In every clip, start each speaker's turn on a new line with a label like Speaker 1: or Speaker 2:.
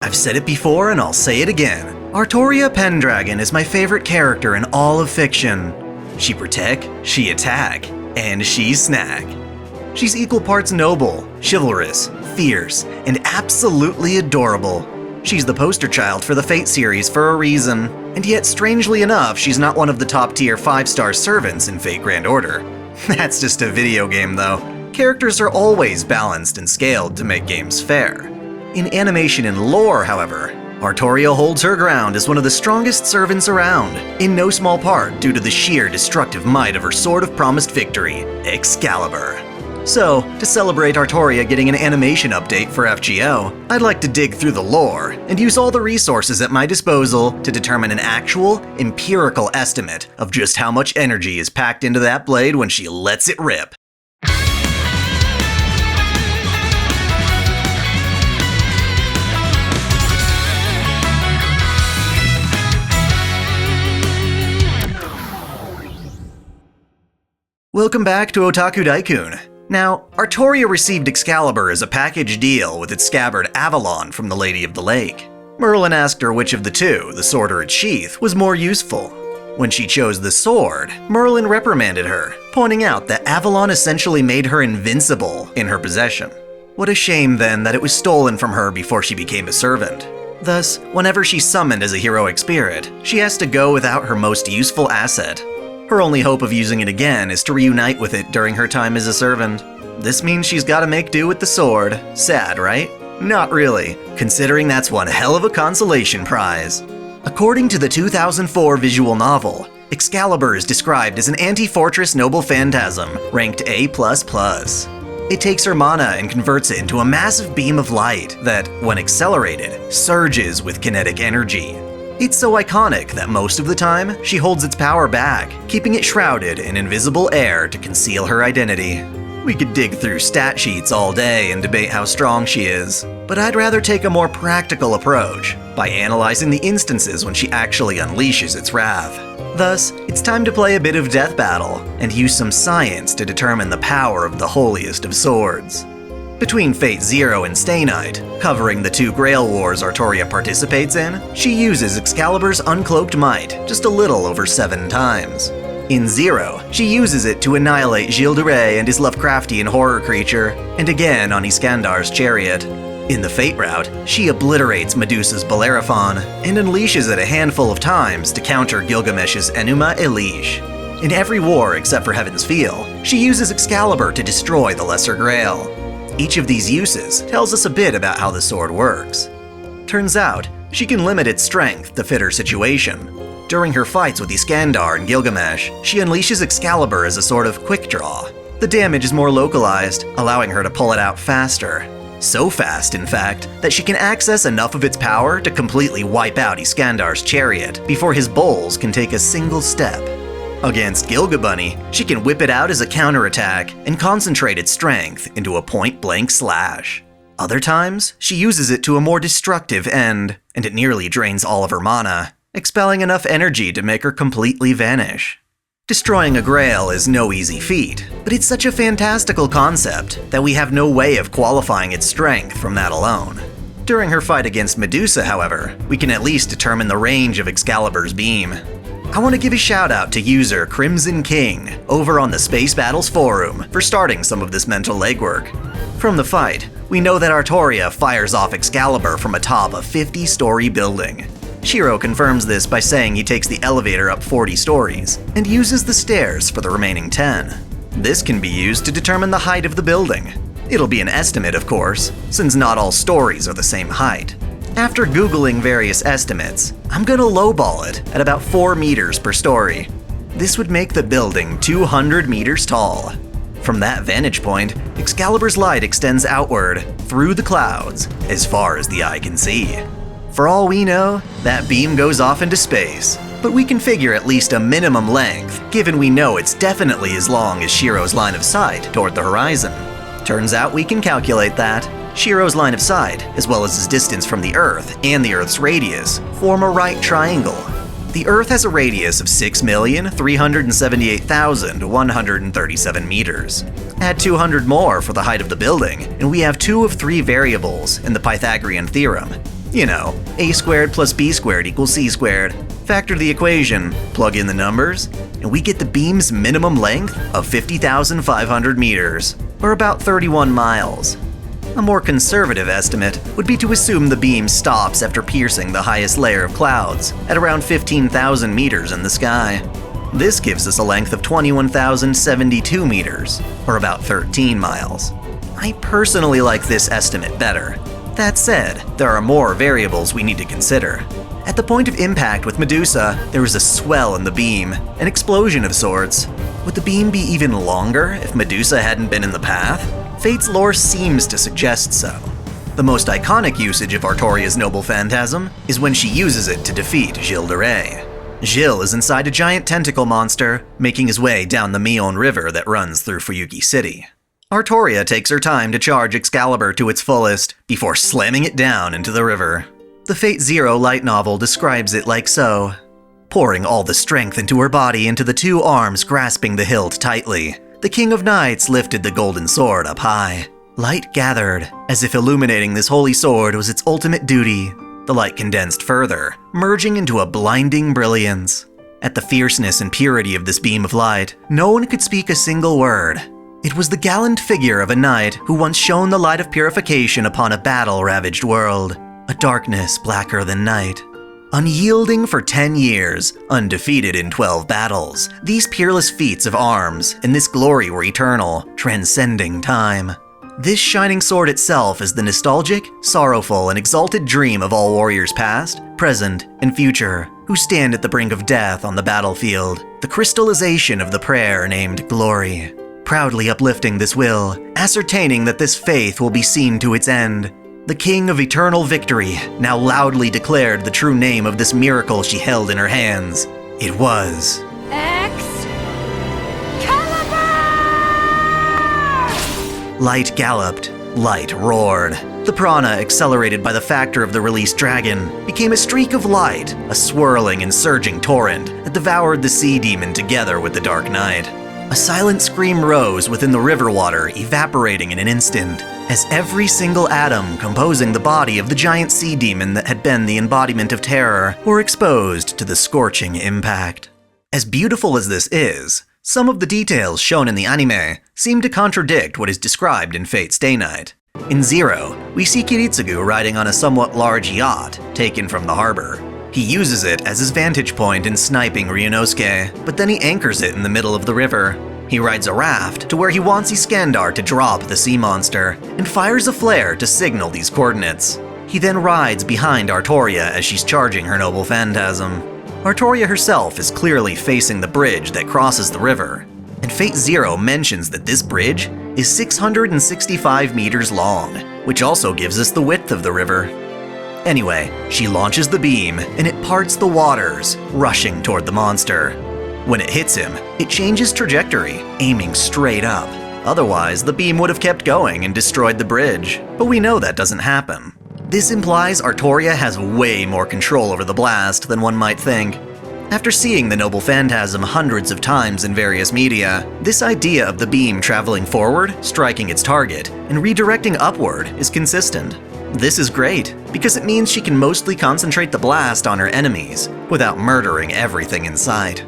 Speaker 1: I've said it before and I'll say it again. Artoria Pendragon is my favorite character in all of fiction. She protect, she attack, and she snack. She's equal parts noble, chivalrous, fierce, and absolutely adorable. She's the poster child for the Fate series for a reason, and yet strangely enough, she's not one of the top tier 5-star servants in Fate Grand Order. That's just a video game though. Characters are always balanced and scaled to make games fair. In animation and lore, however, Artoria holds her ground as one of the strongest servants around, in no small part due to the sheer destructive might of her Sword of Promised Victory, Excalibur. So, to celebrate Artoria getting an animation update for FGO, I'd like to dig through the lore and use all the resources at my disposal to determine an actual, empirical estimate of just how much energy is packed into that blade when she lets it rip. Welcome back to OtakuDaiKun. Now, Artoria received Excalibur as a package deal with its scabbard Avalon from the Lady of the Lake. Merlin asked her which of the two, the sword or its sheath, was more useful. When she chose the sword, Merlin reprimanded her, pointing out that Avalon essentially made her invincible in her possession. What a shame then that it was stolen from her before she became a servant. Thus, whenever she's summoned as a heroic spirit, she has to go without her most useful asset. Her only hope of using it again is to reunite with it during her time as a servant. This means she's gotta make do with the sword. Sad, right? Not really, considering that's one hell of a consolation prize. According to the 2004 visual novel, Excalibur is described as an anti-fortress noble phantasm, ranked A++. It takes her mana and converts it into a massive beam of light that, when accelerated, surges with kinetic energy. It's so iconic that most of the time, she holds its power back, keeping it shrouded in invisible air to conceal her identity. We could dig through stat sheets all day and debate how strong she is, but I'd rather take a more practical approach by analyzing the instances when she actually unleashes its wrath. Thus, it's time to play a bit of Death Battle and use some science to determine the power of the holiest of swords. Between Fate Zero and Stay Night, covering the two Grail Wars Artoria participates in, she uses Excalibur's Uncloaked Might just a little over 7 times. In Zero, she uses it to annihilate Gilles de Rais and his Lovecraftian horror creature, and again on Iskandar's chariot. In the Fate route, she obliterates Medusa's Bellerophon, and unleashes it a handful of times to counter Gilgamesh's Enuma Elish. In every war except for Heaven's Feel, she uses Excalibur to destroy the Lesser Grail. Each of these uses tells us a bit about how the sword works. Turns out, she can limit its strength to fit her situation. During her fights with Iskandar and Gilgamesh, she unleashes Excalibur as a sort of quick draw. The damage is more localized, allowing her to pull it out faster. So fast, in fact, that she can access enough of its power to completely wipe out Iskandar's chariot before his bowls can take a single step. Against Gilgabunny, she can whip it out as a counterattack and concentrate its strength into a point-blank slash. Other times, she uses it to a more destructive end, and it nearly drains all of her mana, expelling enough energy to make her completely vanish. Destroying a Grail is no easy feat, but it's such a fantastical concept that we have no way of qualifying its strength from that alone. During her fight against Medusa, however, we can at least determine the range of Excalibur's beam. I want to give a shout out to user Crimson King over on the Space Battles forum for starting some of this mental legwork. From the fight, we know that Artoria fires off Excalibur from atop a 50-story building. Shiro confirms this by saying he takes the elevator up 40 stories and uses the stairs for the remaining 10. This can be used to determine the height of the building. It'll be an estimate, of course, since not all stories are the same height. After Googling various estimates, I'm gonna lowball it at about 4 meters per story. This would make the building 200 meters tall. From that vantage point, Excalibur's light extends outward, through the clouds, as far as the eye can see. For all we know, that beam goes off into space, but we can figure at least a minimum length, given we know it's definitely as long as Shiro's line of sight toward the horizon. Turns out we can calculate that. Shiro's line of sight, as well as his distance from the Earth and the Earth's radius, form a right triangle. The Earth has a radius of 6,378,137 meters. Add 200 more for the height of the building, and we have 2 of 3 variables in the Pythagorean theorem. You know, a squared plus b squared equals c squared. Factor the equation, plug in the numbers, and we get the beam's minimum length of 50,500 meters, or about 31 miles. A more conservative estimate would be to assume the beam stops after piercing the highest layer of clouds, at around 15,000 meters in the sky. This gives us a length of 21,072 meters, or about 13 miles. I personally like this estimate better. That said, there are more variables we need to consider. At the point of impact with Medusa, there was a swell in the beam, an explosion of sorts. Would the beam be even longer if Medusa hadn't been in the path? Fate's lore seems to suggest so. The most iconic usage of Artoria's Noble Phantasm is when she uses it to defeat Gilles de Rais. Gilles is inside a giant tentacle monster, making his way down the Mion River that runs through Fuyuki City. Artoria takes her time to charge Excalibur to its fullest before slamming it down into the river. The Fate Zero light novel describes it like so. Pouring all the strength into her body into the two arms grasping the hilt tightly, the King of Knights lifted the golden sword up high. Light gathered, as if illuminating this holy sword was its ultimate duty. The light condensed further, merging into a blinding brilliance. At the fierceness and purity of this beam of light, no one could speak a single word. It was the gallant figure of a knight who once shone the light of purification upon a battle-ravaged world, a darkness blacker than night. Unyielding for 10 years, undefeated in 12 battles, these peerless feats of arms and this glory were eternal, transcending time. This shining sword itself is the nostalgic, sorrowful, and exalted dream of all warriors past, present, and future, who stand at the brink of death on the battlefield, the crystallization of the prayer named glory. Proudly uplifting this will, ascertaining that this faith will be seen to its end. The King of Eternal Victory now loudly declared the true name of this miracle she held in her hands. It was Excalibur! Light galloped, light roared. The prana, accelerated by the factor of the released dragon, became a streak of light, a swirling and surging torrent that devoured the sea demon together with the dark night. A silent scream rose within the river water, evaporating in an instant, as every single atom composing the body of the giant sea demon that had been the embodiment of terror were exposed to the scorching impact. As beautiful as this is, some of the details shown in the anime seem to contradict what is described in Fate Stay Night. In Zero, we see Kiritsugu riding on a somewhat large yacht taken from the harbor. He uses it as his vantage point in sniping Ryunosuke, but then he anchors it in the middle of the river. He rides a raft to where he wants Iskandar to drop the sea monster, and fires a flare to signal these coordinates. He then rides behind Artoria as she's charging her Noble Phantasm. Artoria herself is clearly facing the bridge that crosses the river, and Fate Zero mentions that this bridge is 665 meters long, which also gives us the width of the river. Anyway, she launches the beam, and it parts the waters, rushing toward the monster. When it hits him, it changes trajectory, aiming straight up. Otherwise, the beam would have kept going and destroyed the bridge, but we know that doesn't happen. This implies Artoria has way more control over the blast than one might think. After seeing the Noble Phantasm hundreds of times in various media, this idea of the beam traveling forward, striking its target, and redirecting upward is consistent. This is great, because it means she can mostly concentrate the blast on her enemies, without murdering everything in sight.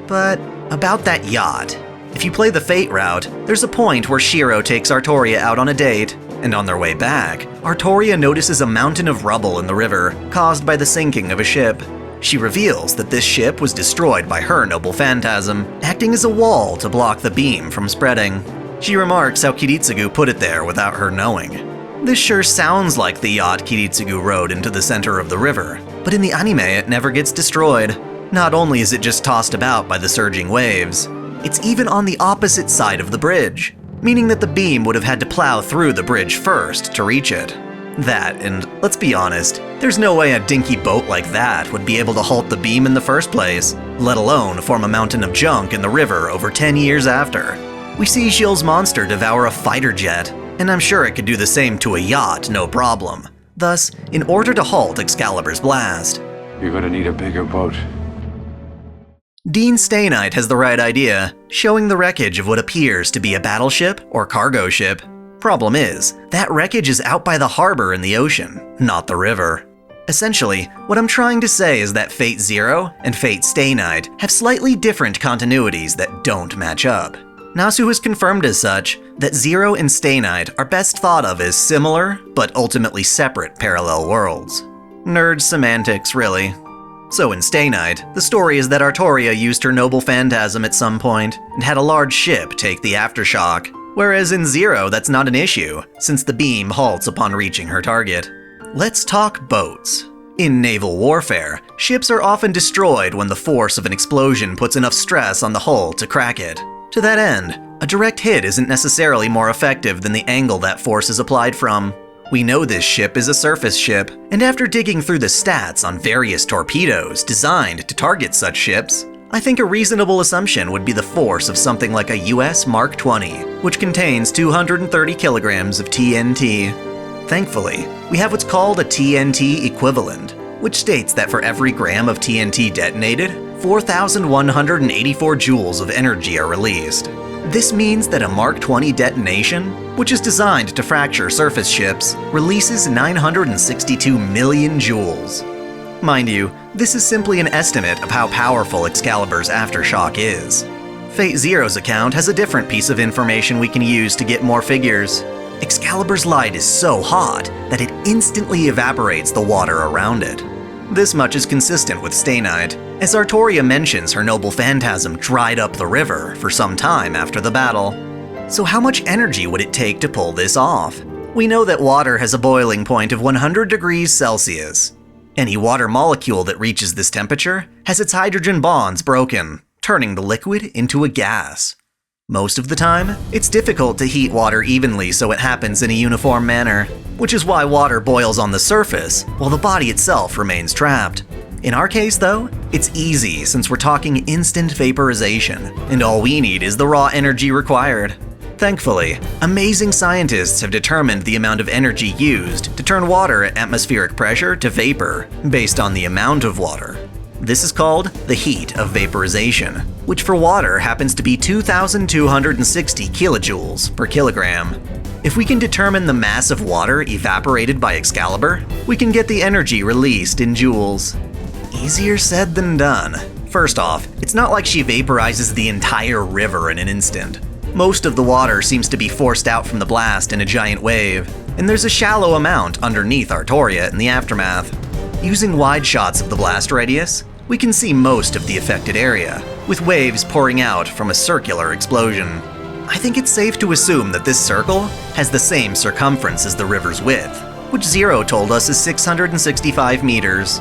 Speaker 1: But about that yacht. If you play the Fate route, there's a point where Shiro takes Artoria out on a date, and on their way back, Artoria notices a mountain of rubble in the river, caused by the sinking of a ship. She reveals that this ship was destroyed by her Noble Phantasm, acting as a wall to block the beam from spreading. She remarks how Kiritsugu put it there without her knowing. This sure sounds like the yacht Kiritsugu rode into the center of the river, but in the anime it never gets destroyed. Not only is it just tossed about by the surging waves, it's even on the opposite side of the bridge, meaning that the beam would have had to plow through the bridge first to reach it. That, and let's be honest, there's no way a dinky boat like that would be able to halt the beam in the first place, let alone form a mountain of junk in the river over 10 years after. We see Gilles' monster devour a fighter jet, and I'm sure it could do the same to a yacht, no problem. Thus, in order to halt Excalibur's blast,
Speaker 2: you're gonna need a bigger boat.
Speaker 1: Dean Stay Night has the right idea, showing the wreckage of what appears to be a battleship or cargo ship. Problem is, that wreckage is out by the harbor in the ocean, not the river. Essentially, what I'm trying to say is that Fate Zero and Fate Stay Night have slightly different continuities that don't match up. Nasu has confirmed as such that Zero and Stay Night are best thought of as similar, but ultimately separate parallel worlds. Nerd semantics, really. So in Stay Night, the story is that Artoria used her noble phantasm at some point and had a large ship take the aftershock, whereas in Zero that's not an issue, since the beam halts upon reaching her target. Let's talk boats. In naval warfare, ships are often destroyed when the force of an explosion puts enough stress on the hull to crack it. To that end, a direct hit isn't necessarily more effective than the angle that force is applied from. We know this ship is a surface ship, and after digging through the stats on various torpedoes designed to target such ships, I think a reasonable assumption would be the force of something like a US Mark 20, which contains 230 kilograms of TNT. Thankfully, we have what's called a TNT equivalent, which states that for every gram of TNT detonated, 4,184 joules of energy are released. This means that a Mark 20 detonation, which is designed to fracture surface ships, releases 962 million joules. Mind you, this is simply an estimate of how powerful Excalibur's aftershock is. Fate Zero's account has a different piece of information we can use to get more figures. Excalibur's light is so hot that it instantly evaporates the water around it. This much is consistent with Stay Night, as Artoria mentions her noble phantasm dried up the river for some time after the battle. So how much energy would it take to pull this off? We know that water has a boiling point of 100 degrees Celsius. Any water molecule that reaches this temperature has its hydrogen bonds broken, turning the liquid into a gas. Most of the time, it's difficult to heat water evenly so it happens in a uniform manner, which is why water boils on the surface while the body itself remains trapped. In our case though, it's easy since we're talking instant vaporization, and all we need is the raw energy required. Thankfully, amazing scientists have determined the amount of energy used to turn water at atmospheric pressure to vapor based on the amount of water. This is called the heat of vaporization, which for water happens to be 2,260 kilojoules per kilogram. If we can determine the mass of water evaporated by Excalibur, we can get the energy released in joules. Easier said than done. First off, it's not like she vaporizes the entire river in an instant. Most of the water seems to be forced out from the blast in a giant wave, and there's a shallow amount underneath Artoria in the aftermath. Using wide shots of the blast radius, we can see most of the affected area, with waves pouring out from a circular explosion. I think it's safe to assume that this circle has the same circumference as the river's width, which Zero told us is 665 meters.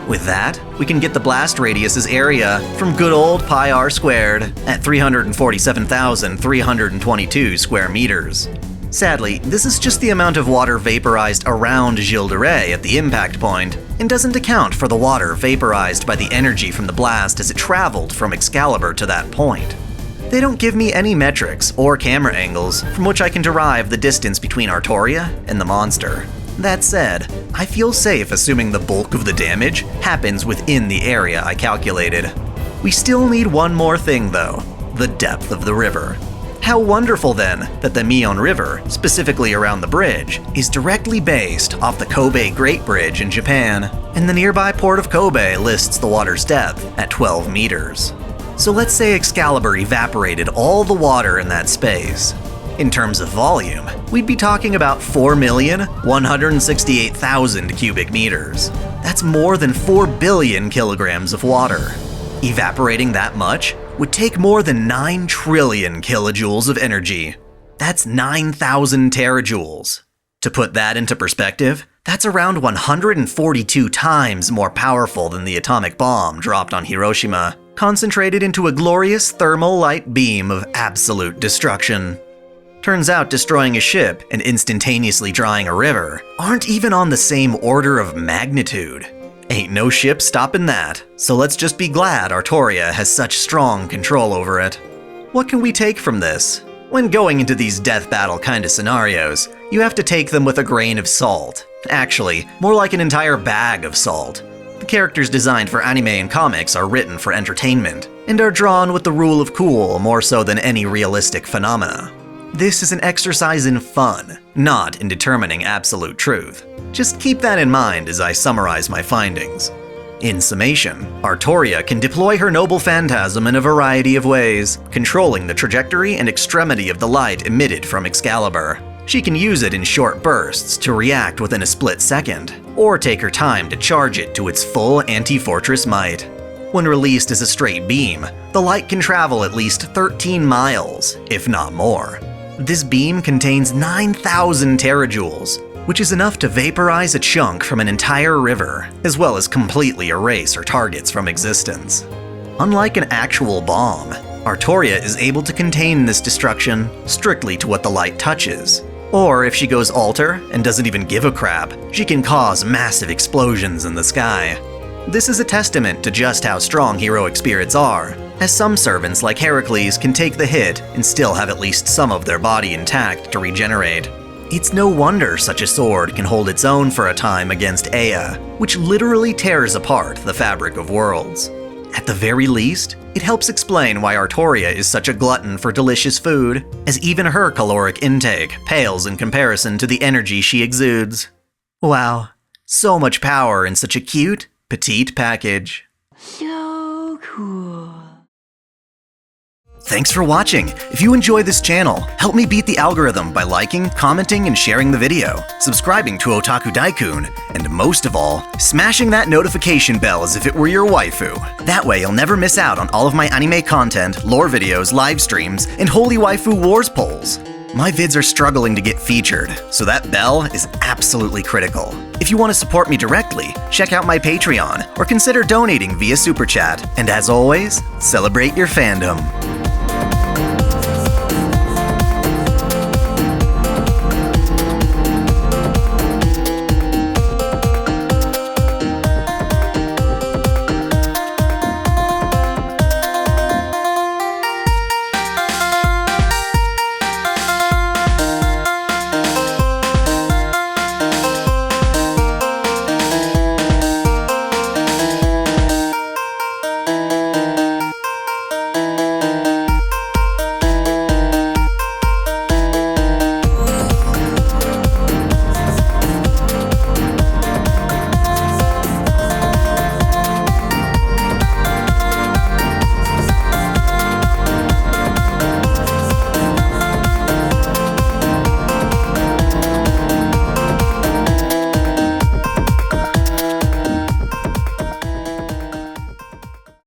Speaker 1: With that, we can get the blast radius's area from good old pi r squared at 347,322 square meters. Sadly, this is just the amount of water vaporized around Gilles de Rais at the impact point, and doesn't account for the water vaporized by the energy from the blast as it traveled from Excalibur to that point. They don't give me any metrics or camera angles from which I can derive the distance between Artoria and the monster. That said, I feel safe assuming the bulk of the damage happens within the area I calculated. We still need one more thing though, the depth of the river. How wonderful then that the Mion River, specifically around the bridge, is directly based off the Kobe Great Bridge in Japan, and the nearby port of Kobe lists the water's depth at 12 meters. So let's say Excalibur evaporated all the water in that space. In terms of volume, we'd be talking about 4,168,000 cubic meters. That's more than 4 billion kilograms of water. Evaporating that much would take more than 9 trillion kilojoules of energy. That's 9,000 terajoules. To put that into perspective, that's around 142 times more powerful than the atomic bomb dropped on Hiroshima, concentrated into a glorious thermal light beam of absolute destruction. Turns out destroying a ship and instantaneously drying a river aren't even on the same order of magnitude. Ain't no ship stopping that, so let's just be glad Artoria has such strong control over it. What can we take from this? When going into these death battle kind of scenarios, you have to take them with a grain of salt. Actually, more like an entire bag of salt. The characters designed for anime and comics are written for entertainment, and are drawn with the rule of cool more so than any realistic phenomena. This is an exercise in fun, not in determining absolute truth. Just keep that in mind as I summarize my findings. In summation, Artoria can deploy her noble phantasm in a variety of ways, controlling the trajectory and extremity of the light emitted from Excalibur. She can use it in short bursts to react within a split second, or take her time to charge it to its full anti-fortress might. When released as a straight beam, the light can travel at least 13 miles, if not more. This beam contains 9,000 terajoules, which is enough to vaporize a chunk from an entire river, as well as completely erase her targets from existence. Unlike an actual bomb, Artoria is able to contain this destruction strictly to what the light touches. Or if she goes alter and doesn't even give a crap, she can cause massive explosions in the sky. This is a testament to just how strong heroic spirits are, as some servants like Heracles can take the hit and still have at least some of their body intact to regenerate. It's no wonder such a sword can hold its own for a time against Ea, which literally tears apart the fabric of worlds. At the very least, it helps explain why Artoria is such a glutton for delicious food, as even her caloric intake pales in comparison to the energy she exudes. Wow, so much power in such a cute, petite package.
Speaker 3: So cool.
Speaker 1: Thanks for watching. If you enjoy this channel, help me beat the algorithm by liking, commenting, and sharing the video, subscribing to OtakuDaiKun, and most of all, smashing that notification bell as if it were your waifu. That way you'll never miss out on all of my anime content, lore videos, live streams, and Holy Waifu Wars polls. My vids are struggling to get featured, so that bell is absolutely critical. If you want to support me directly, check out my Patreon, or consider donating via Super Chat. And as always, celebrate your fandom.